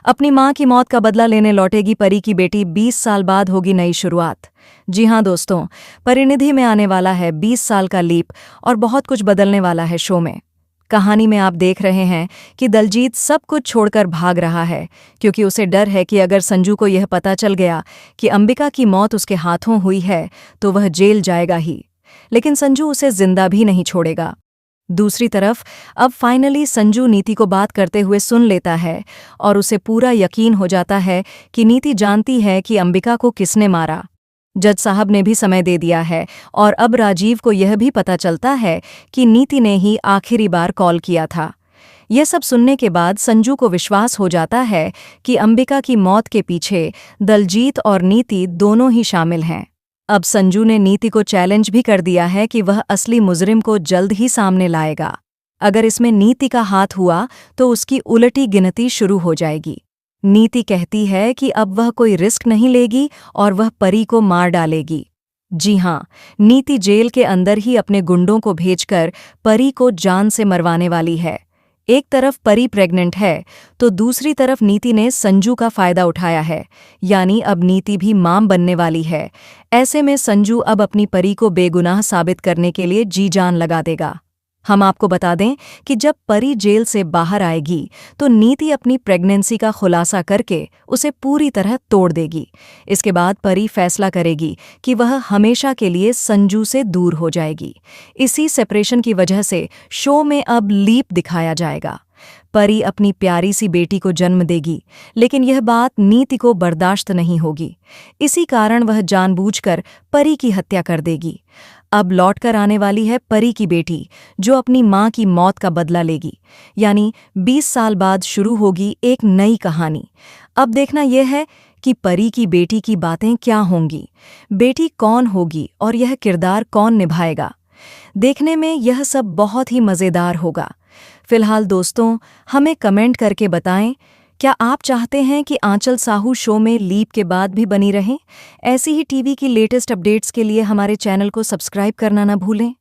अपनी मां की मौत का बदला लेने लौटेगी परी की बेटी। 20 साल बाद होगी नई शुरुआत। जी हां दोस्तों, परिनिधि में आने वाला है 20 साल का लीप और बहुत कुछ बदलने वाला है शो में। कहानी में आप देख रहे हैं कि दलजीत सब कुछ छोड़कर भाग रहा है क्योंकि उसे डर है कि अगर संजू को यह पता चल गया कि अंबिका की मौत उसके हाथों हुई है तो वह जेल जाएगा ही। लेकिन संजू उसे जिंदा भी नहीं छोड़ेगा। दूसरी तरफ अब फाइनली संजू नीति को बात करते हुए सुन लेता है और उसे पूरा यकीन हो जाता है कि नीति जानती है कि अंबिका को किसने मारा। जज साहब ने भी समय दे दिया है और अब राजीव को यह भी पता चलता है कि नीति ने ही आखिरी बार कॉल किया था। यह सब सुनने के बाद संजू को विश्वास हो जाता है कि अंबिका की मौत के पीछे दलजीत और नीति दोनों ही शामिल हैं। अब संजू ने नीति को चैलेंज भी कर दिया है कि वह असली मुजरिम को जल्द ही सामने लाएगा। अगर इसमें नीति का हाथ हुआ तो उसकी उलटी गिनती शुरू हो जाएगी। नीति कहती है कि अब वह कोई रिस्क नहीं लेगी और वह परी को मार डालेगी। जी हां, नीति जेल के अंदर ही अपने गुंडों को भेजकर परी को जान से मरवाने वाली है। एक तरफ परी प्रेग्नेंट है तो दूसरी तरफ नीति ने संजू का फायदा उठाया है, यानी अब नीति भी मां बनने वाली है। ऐसे में संजू अब अपनी परी को बेगुनाह साबित करने के लिए जी जान लगा देगा। हम आपको बता दें कि जब परी जेल से बाहर आएगी तो नीति अपनी प्रेगनेंसी का खुलासा करके उसे पूरी तरह तोड़ देगी। इसके बाद परी फैसला करेगी कि वह हमेशा के लिए संजू से दूर हो जाएगी। इसी सेपरेशन की वजह से शो में अब लीप दिखाया जाएगा। परी अपनी प्यारी सी बेटी को जन्म देगी, लेकिन यह बात नीति को बर्दाश्त नहीं होगी। इसी कारण वह जानबूझकर परी की हत्या कर देगी। अब लौटकर आने वाली है परी की बेटी, जो अपनी मां की मौत का बदला लेगी। यानी 20 साल बाद शुरू होगी एक नई कहानी। अब देखना यह है कि परी की बेटी की बातें क्या होंगी, बेटी कौन होगी और यह किरदार कौन निभाएगा। देखने में यह सब बहुत ही मज़ेदार होगा। फिलहाल दोस्तों, हमें कमेंट करके बताएं, क्या आप चाहते हैं कि आंचल साहू शो में लीप के बाद भी बनी रहें? ऐसी ही टीवी की लेटेस्ट अपडेट्स के लिए हमारे चैनल को सब्सक्राइब करना न भूलें।